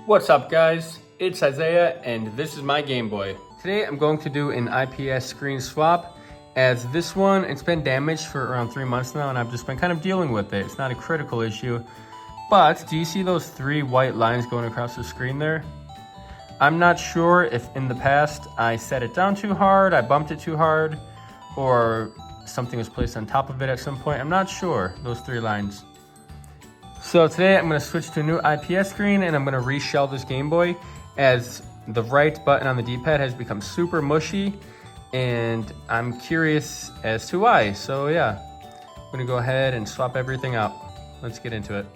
What's up guys, it's Isaiah and this is my Game Boy. Today I'm going to do an IPS screen swap, as this one, it's been damaged for around 3 months now and I've just been kind of dealing with it. It's not a critical issue, but do you see those 3 white lines going across the screen there? I'm not sure if in the past I set it down too hard, I bumped it too hard, or something was placed on top of it at some point. I'm not sure, those 3 lines. So today I'm going to switch to a new IPS screen and I'm going to reshell this Game Boy, as the right button on the D-pad has become super mushy and I'm curious as to why. So yeah, I'm going to go ahead and swap everything out. Let's get into it.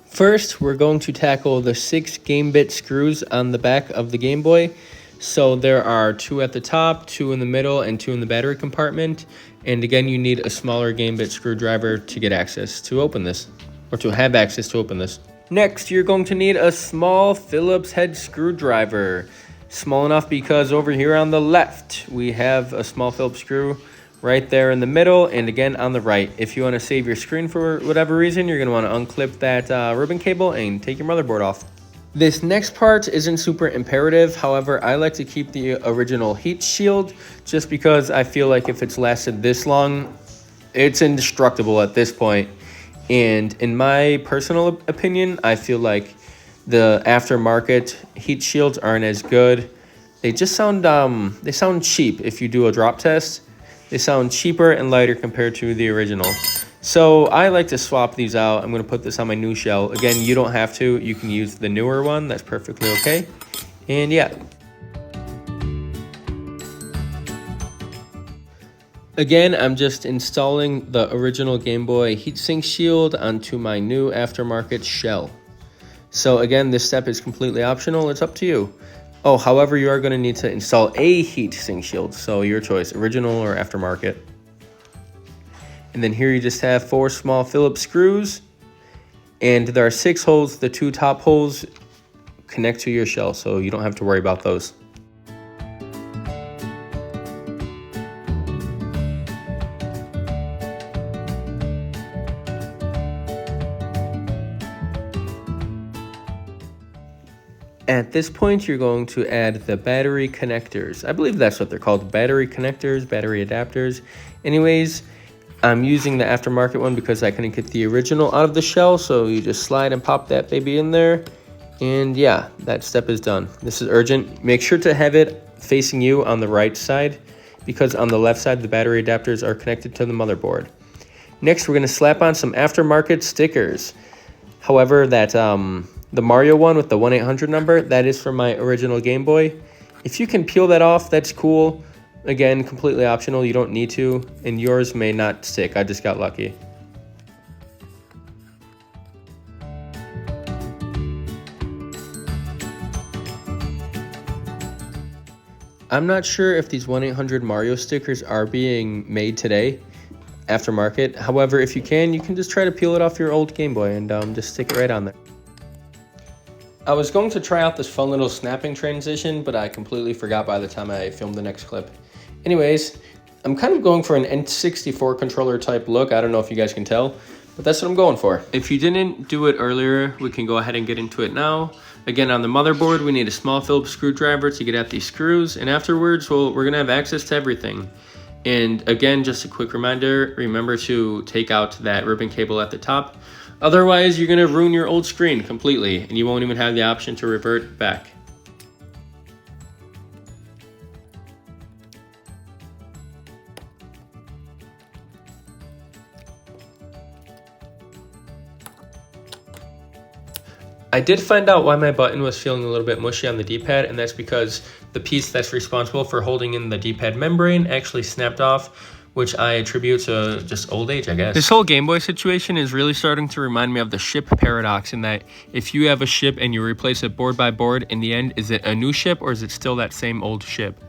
First, we're going to tackle the 6 game-bit screws on the back of the Game Boy. So there are 2 at the top, 2 in the middle, and 2 in the battery compartment. And again, you need a smaller game-bit screwdriver to get access to open this, or to have access to open this. Next, you're going to need a small Phillips head screwdriver. Small enough because over here on the left, we have a small Phillips screw right there in the middle, and again on the right. If you want to save your screen for whatever reason, you're going to want to unclip that ribbon cable and take your motherboard off. This next part isn't super imperative, however, I like to keep the original heat shield just because I feel like if it's lasted this long, it's indestructible at this point. And in my personal opinion, I feel like the aftermarket heat shields aren't as good. They just sound cheap if you do a drop test. They sound cheaper and lighter compared to the original. So I like to swap these out. I'm going to put this on my new shell. Again, you don't have to. You can use the newer one. That's perfectly okay. And yeah. Again, I'm just installing the original Game Boy heatsink shield onto my new aftermarket shell. So again, this step is completely optional. It's up to you. Oh, however, you are going to need to install a heatsink shield. So your choice, original or aftermarket. And then here you just have 4 small Phillips screws. And there are 6 holes. The 2 top holes connect to your shell, so you don't have to worry about those. At this point, you're going to add the battery connectors. I believe that's what they're called, battery connectors, battery adapters. Anyways, I'm using the aftermarket one because I couldn't get the original out of the shell, so you just slide and pop that baby in there. And yeah, that step is done. This is urgent. Make sure to have it facing you on the right side, because on the left side, the battery adapters are connected to the motherboard. Next, we're going to slap on some aftermarket stickers. However, that the Mario one with the 1-800 number, that is from my original Game Boy. If you can peel that off, that's cool. Again, completely optional, you don't need to, and yours may not stick. I just got lucky. I'm not sure if these 1-800 Mario stickers are being made today, aftermarket. However, if you can just try to peel it off your old Game Boy and just stick it right on there. I was going to try out this fun little snapping transition, but I completely forgot by the time I filmed the next clip. Anyways, I'm kind of going for an N64 controller type look. I don't know if you guys can tell, but that's what I'm going for. If you didn't do it earlier, we can go ahead and get into it now. Again, on the motherboard, we need a small Phillips screwdriver to get at these screws, and afterwards, well, we're gonna have access to everything. And again, just a quick reminder, remember to take out that ribbon cable at the top. Otherwise, you're gonna ruin your old screen completely, and you won't even have the option to revert back. I did find out why my button was feeling a little bit mushy on the D-pad, and that's because the piece that's responsible for holding in the D-pad membrane actually snapped off, which I attribute to just old age, I guess. This whole Game Boy situation is really starting to remind me of the ship paradox, in that if you have a ship and you replace it board by board, in the end, is it a new ship or is it still that same old ship?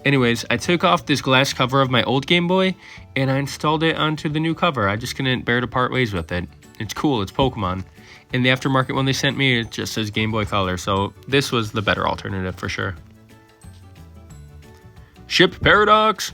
Anyways, I took off this glass cover of my old Game Boy and I installed it onto the new cover. I just couldn't bear to part ways with it. It's cool, it's Pokemon. In the aftermarket one they sent me, it just says Gameboy Color, so this was the better alternative for sure. Ship paradox!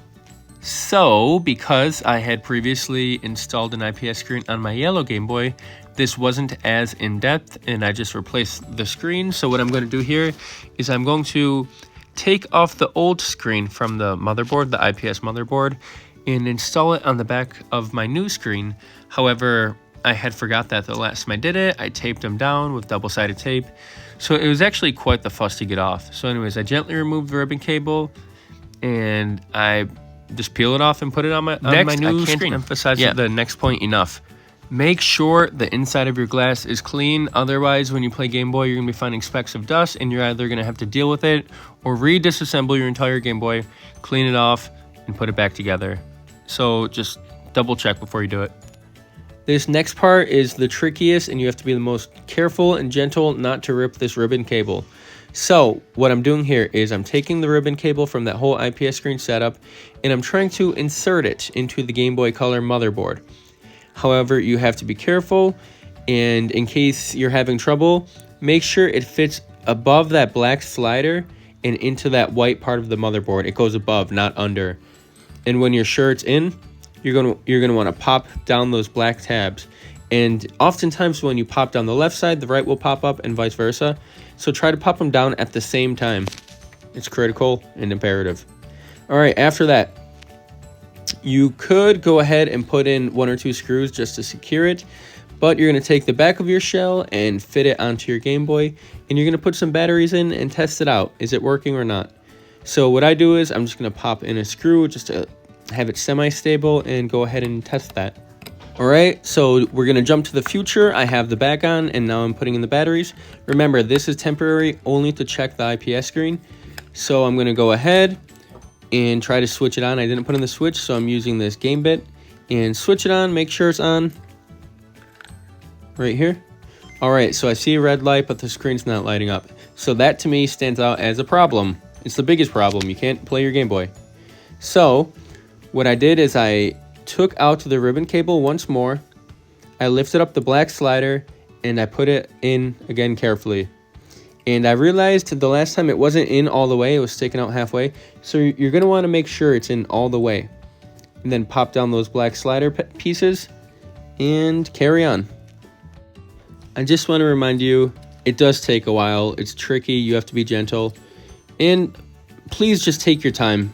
So, because I had previously installed an IPS screen on my yellow Game Boy, this wasn't as in-depth, and I just replaced the screen. So what I'm going to do here is I'm going to take off the old screen from the motherboard, the IPS motherboard, and install it on the back of my new screen. However, I had forgot that the last time I did it, I taped them down with double-sided tape. So it was actually quite the fuss to get off. So anyways, I gently removed the ribbon cable, and I just peel it off and put it on my new screen. Emphasize the next point enough. Make sure the inside of your glass is clean. Otherwise, when you play Game Boy, you're going to be finding specks of dust, and you're either going to have to deal with it or re-disassemble your entire Game Boy, clean it off, and put it back together. So just double check before you do it. This next part is the trickiest, and you have to be the most careful and gentle not to rip this ribbon cable. So what I'm doing here is I'm taking the ribbon cable from that whole IPS screen setup, and I'm trying to insert it into the Game Boy Color motherboard. However, you have to be careful, and in case you're having trouble, make sure it fits above that black slider and into that white part of the motherboard. It goes above, not under. And when you're sure it's in, you're gonna want to pop down those black tabs. And oftentimes when you pop down the left side, the right will pop up, and vice versa. So try to pop them down at the same time. It's critical and imperative. All right, after that, you could go ahead and put in 1 or 2 screws just to secure it, but you're going to take the back of your shell and fit it onto your Game Boy, and you're going to put some batteries in and test it out. Is it working or not? So what I do is I'm just going to pop in a screw just to have it semi-stable and go ahead and test that. All right, so we're going to jump to the future. I have the back on, and now I'm putting in the batteries. Remember, this is temporary, only to check the IPS screen. So I'm going to go ahead and try to switch it on. I didn't put in the switch, so I'm using this game bit and switch it on. Make sure it's on right here. All right, so I see a red light, but the screen's not lighting up. So that to me stands out as a problem. It's the biggest problem. You can't play your Game Boy. So what I did is I took out the ribbon cable once more. I lifted up the black slider and I put it in again carefully. And I realized the last time it wasn't in all the way, it was sticking out halfway. So you're going to want to make sure it's in all the way. And then pop down those black slider pieces and carry on. I just want to remind you, it does take a while. It's tricky. You have to be gentle. And please just take your time.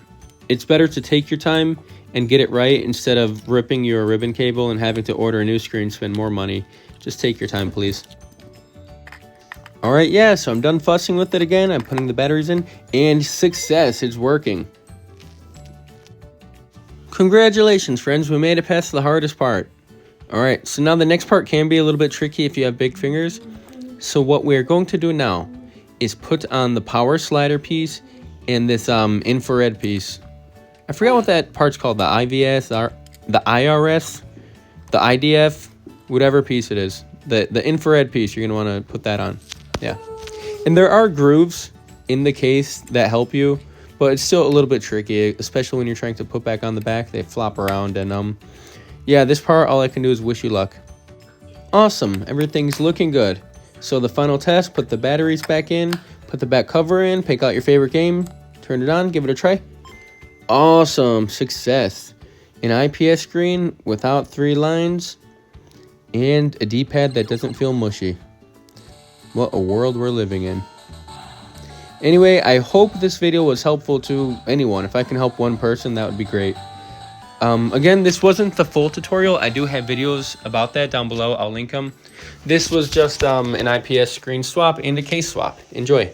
It's better to take your time and get it right instead of ripping your ribbon cable and having to order a new screen, spend more money. Just take your time, please. All right, yeah, so I'm done fussing with it again. I'm putting the batteries in, and success, it's working. Congratulations, friends. We made it past the hardest part. All right, so now the next part can be a little bit tricky if you have big fingers. So what we're going to do now is put on the power slider piece and this infrared piece. I forgot what that part's called, the IVS, or the IRS, the IDF, whatever piece it is. The infrared piece, you're going to want to put that on. Yeah. And there are grooves in the case that help you, but it's still a little bit tricky, especially when you're trying to put back on the back. They flop around, and yeah, this part, all I can do is wish you luck. Awesome. Everything's looking good. So the final test, put the batteries back in, put the back cover in, pick out your favorite game, turn it on, give it a try. Awesome. Success. An IPS screen without 3 lines and a D-pad that doesn't feel mushy. What a world we're living in. Anyway, I hope this video was helpful to anyone. If I can help one person, that would be great. Again, this wasn't the full tutorial. I do have videos about that down below. I'll link them. This was just an IPS screen swap and a case swap. Enjoy.